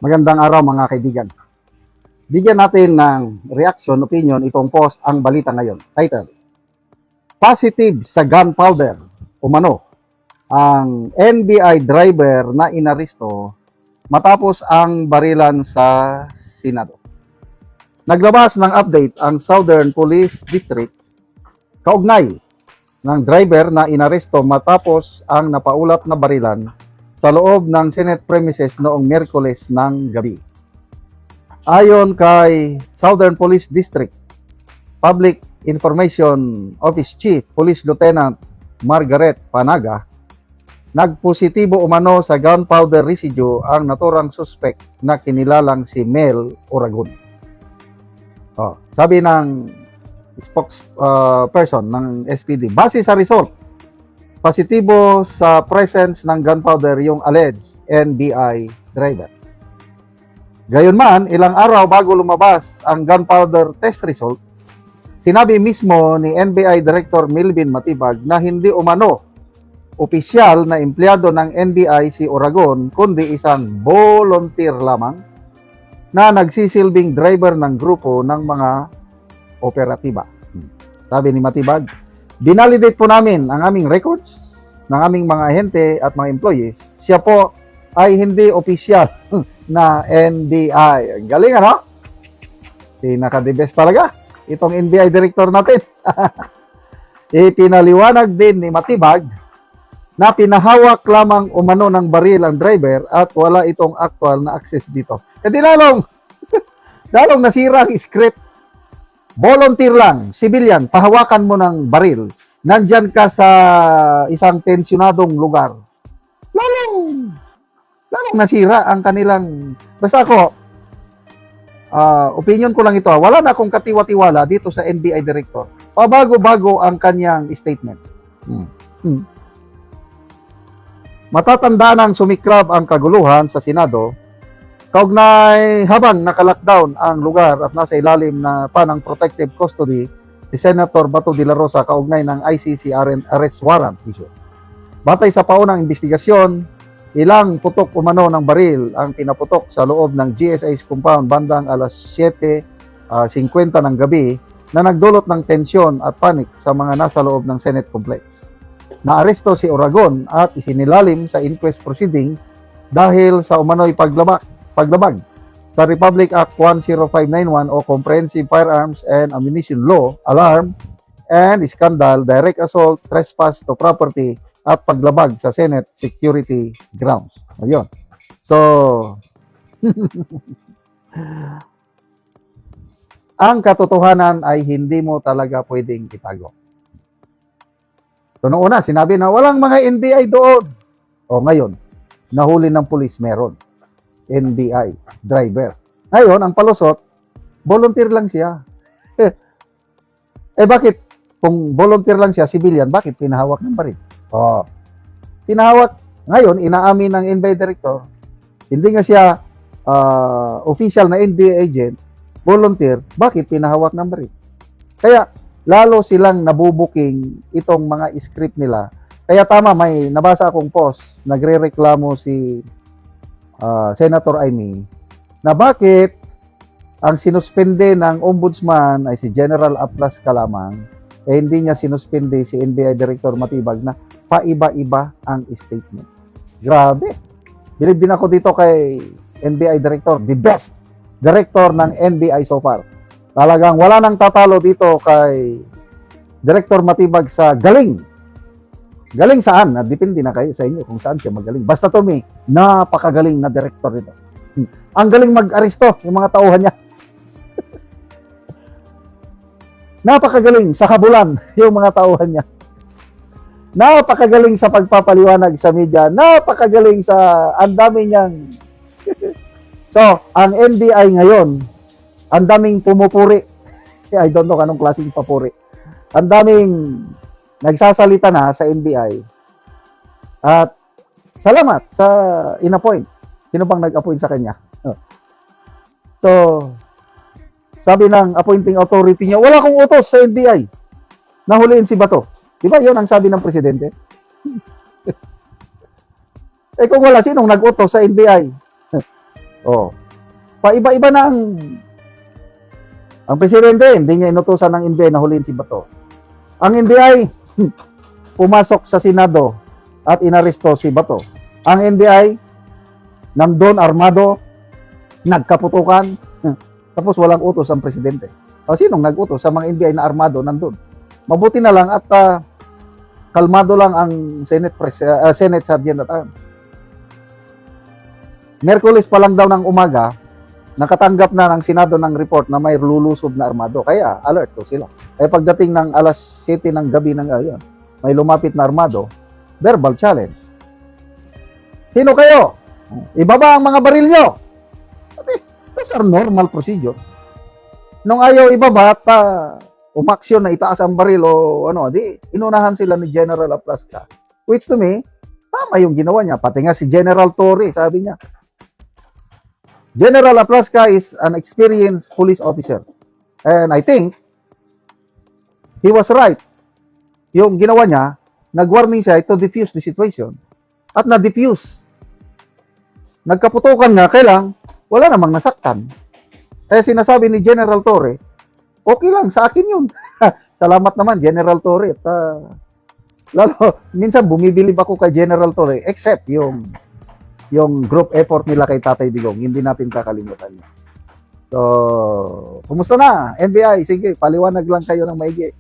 Magandang araw mga kaibigan. Bigyan natin ng reaction, opinion itong post ang balita ngayon. Title, Positive sa gunpowder. Umano, ang NBI driver na inaresto matapos ang barilan sa Senado. Naglabas ng update ang Southern Police District kaugnay ng driver na inaresto matapos ang napaulat na barilan sa loob ng Senate premises noong Miyerkules ng gabi. Ayon kay Southern Police District Public Information Office Chief Police Lieutenant Margaret Panaga, nagpositibo umano sa gunpowder residue ang naturang suspect na kinilalang si Mel Oragon. Sabi ng spokesperson ng SPD, base sa result, positibo sa presence ng gunpowder yung alleged NBI driver. Gayunman, ilang araw bago lumabas ang gunpowder test result, sinabi mismo ni NBI Director Melvin Matibag na hindi umano opisyal na empleyado ng NBI si Oragon, kundi isang volunteer lamang na nagsisilbing driver ng grupo ng mga operatiba. Sabi ni Matibag, dinalidate po namin ang aming records ng aming mga ahente at mga employees. Siya po ay hindi opisyal na NBI. Galing ano? Pinaka-the best talaga itong NBI director natin. Ipinaliwanag din ni Matibag na pinahawak lamang umano ng baril ang driver at wala itong actual na access dito. Kasi lalong nasira ang script. Volunteer lang, civilian, pahawakan mo ng baril. Nandyan ka sa isang tensyonadong lugar. Lalong nasira ang kanilang... Basta ako, opinion ko lang ito. Wala na akong katiwa-tiwala dito sa NBI Director. Pabago-bago ang kanyang statement. Matatandaan ang sumikrab ang kaguluhan sa Senado kaugnay habang naka-lockdown ang lugar at nasa ilalim na ng protective custody si Senator Bato de la Rosa kaugnay ng ICC arrest warrant issue. Batay sa paunang investigasyon, ilang putok umano ng baril ang pinaputok sa loob ng GSI's compound bandang alas 7:50 ng gabi na nagdulot ng tensyon at panik sa mga nasa loob ng Senate complex. Naaresto si Oragon at isinilalim sa inquest proceedings dahil sa umano'y paglabag sa Republic Act 10591 o Comprehensive Firearms and Ammunition Law, alarm, and scandal, direct assault, trespass to property, at paglabag sa Senate security grounds. Ayun. So, ang katotohanan ay hindi mo talaga pwedeng itago. So, noong una, sinabi na walang mga NBI doon. O ngayon, nahuli ng pulis, meron. NBI driver. Ngayon, ang palusot, volunteer lang siya. Bakit? Kung volunteer lang siya, civilian, bakit pinahawak ng baril? Pinahawak. Ngayon, inaamin ng NBI director, hindi nga siya official na NBI agent, volunteer, bakit pinahawak ng baril? Kaya, lalo silang nabubuking itong mga script nila. Kaya tama, may nabasa akong post, nagre-reklamo si Senator Amy na bakit ang sinuspende ng ombudsman ay si General Atlas Calamang, hindi niya sinuspende si NBI Director Matibag na paiba-iba ang statement. Grabe. Bilib din ako dito kay NBI Director, the best director ng NBI so far. Talagang wala nang tatalo dito kay Director Matibag sa galing. Galing saan? Depende na kayo sa inyo kung saan siya magaling. Basta to me, napakagaling na director nito. Ang galing mag-aresto yung mga tauhan niya. Napakagaling sa kabulan yung mga tauhan niya. Napakagaling sa pagpapaliwanag sa media. Napakagaling sa ang dami niyang... So, ang NBI ngayon, ang daming pumupuri. I don't know anong klaseng papuri. Ang daming nagsasalita na sa NBI at salamat sa in-appoint. Sino bang nag-appoint sa kanya? So, sabi ng appointing authority niya, wala akong utos sa NBI. Nahuliin si Bato. Di ba yun ang sabi ng presidente? Kung wala, sinong nag-utos sa NBI? Oh. Paiba-iba na ang presidente, hindi niya inutusan ng NBI na huliin si Bato. Ang NBI, pumasok sa Senado at inaresto si Bato. Ang NBI, nandun armado, nagkaputukan, tapos walang utos ang presidente. O sinong nag-utos sa mga NBI na armado nandun? Mabuti na lang at kalmado lang ang Senate Sergeant at Arms. Merkulis pa lang daw ng umaga, nakatanggap na ng Senado ng report na may lulusob na armado. Kaya alert to sila. Kaya pagdating ng alas 7 ng gabi ng ayun, may lumapit na armado, verbal challenge. Sino kayo? Ibaba ang mga baril nyo. Those are normal procedure. Nung ayaw ibaba at umaksyon na itaas ang baril o ano, di inunahan sila ni General Aplasca. Which to me, tama yung ginawa niya. Pati nga si General Torre, sabi niya, General Aplasca is an experienced police officer. And I think he was right. Yung ginawa niya, nag-warning siya to defuse the situation. At na-defuse. Nagkaputukan nga, kailang wala namang nasaktan. Kaya sinasabi ni General Torre, okay lang, sa akin yun. Salamat naman, General Torre. At, lalo, minsan bumibilib ako kay General Torre, except yung group effort nila kay Tatay Digong, hindi natin kakalimutan yun. So, kumusta na? NBI, sige, paliwanag lang kayo ng maigi.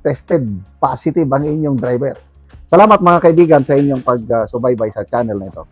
Tested, positive ang inyong driver. Salamat mga kaibigan sa inyong pag-subaybay sa channel na ito.